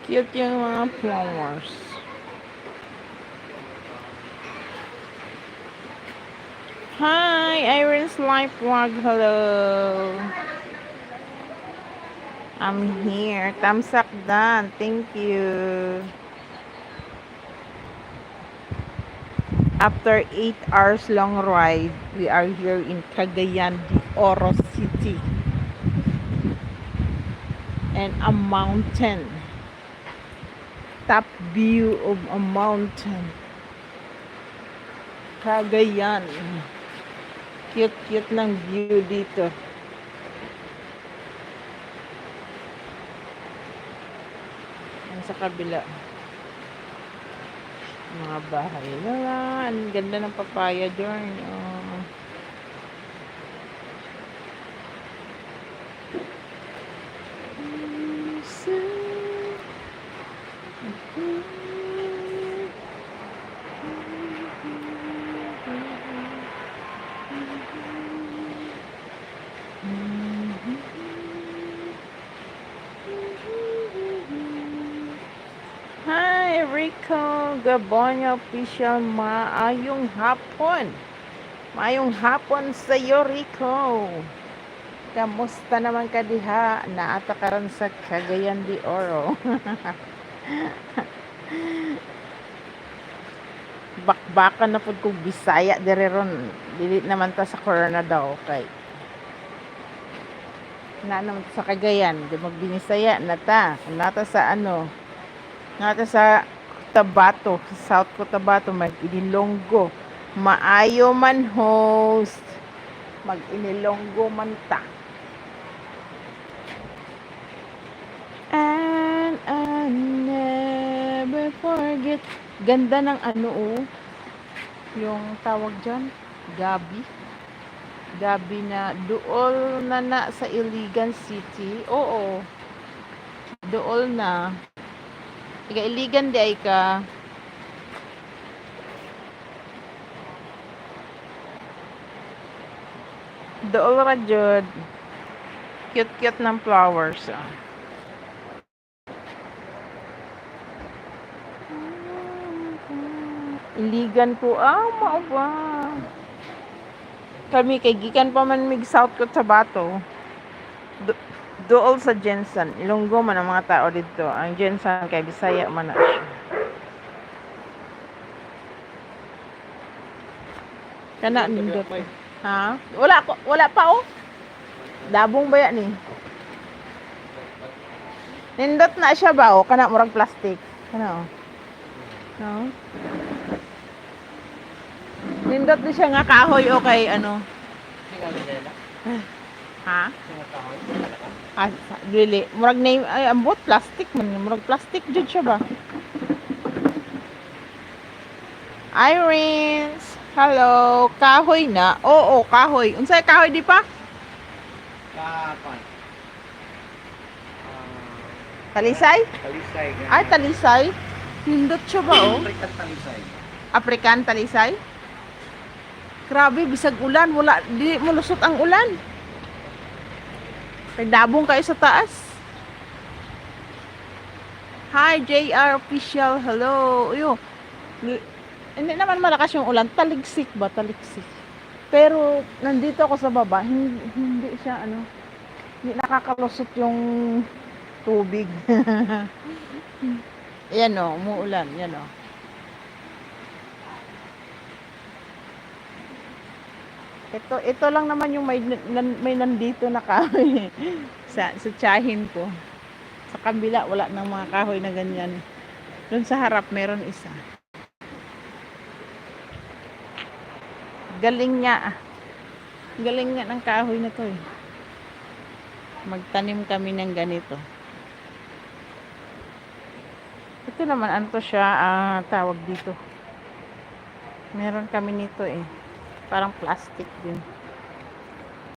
Cute yung mga flowers. Hi, Iris Life Vlog. Hello. I'm here. Tamsak done. Thank you. After 8 hours long ride, we are here in Cagayan de Oro City. And a mountain. Top view of a mountain. Cagayan. Cute ng view dito. Yan sa kabila. Mga bahay na. Ang ganda ng papaya dyan. Oh. Hi, Rico Gabonya Official. Maayong hapon. Maayong hapon sa iyo, Rico. Kamusta naman ka diha? Naata ka rin sa Cagayan de Oro. Bakbakan na pud kog Bisaya dire ron. Dili naman ta sa Corona daw kay. Na naman sa Cagayan, di magbinisaya na ta. Nata sa ano? Nata sa Cotabato, sa South Cotabato, mag-Inilonggo. Maayo man host. Mag-Inilonggo man ta. And I never forget. Ganda ng ano oh. Yung tawag dyan, Gabi. Gabi na duol na sa Iligan City. Oo. Duol na. Iga Iligan di ay ka. Duol ra jud. Cute ng flowers. Ah. Iligan ko. Mao ba? Kami kay gikan pa man mig South Cotabato. Duol sa Jensen. Ilonggo man ang mga tao dito. Ang Jensen kay Bisaya man na siya. Kana nindot. Ha? Wala pa oh. Dabong ba yan eh? Nindot na siya ba oh? Kana murag plastic. Kana oh. No? Nindot na siya nga kahoy o kay ano? Ha? Dili. Murag name ay ambot plastic man. Murag plastic jud siya ba? Irene, hello. Kahoy na. Oo, kahoy. Unsay kahoy di pa? Kapan. Talisay? Talisay. Ay, talisay. Nindot siya ba oh? African talisay. African talisay? Grabe, bisag ulan. Wala, di mo lusot ang ulan. Kay dabong kayo sa taas. Hi, JR Official. Hello. Uyo. Hindi naman malakas yung ulan. Taligsik ba? Taligsik. Pero, nandito ako sa baba. Hindi siya, ano, hindi nakakalusot yung tubig. Yan o, umuulan. Yan o. Ito lang naman yung may nandito na kahoy sa tsahin ko. Sa kabila wala nang mga kahoy na ganyan. Doon sa harap meron isa. Galing nga. Galing nga ng kahoy na to eh. Magtanim kami ng ganito. Ito naman ano to siya, tawag dito. Meron kami nito eh. Parang plastic din.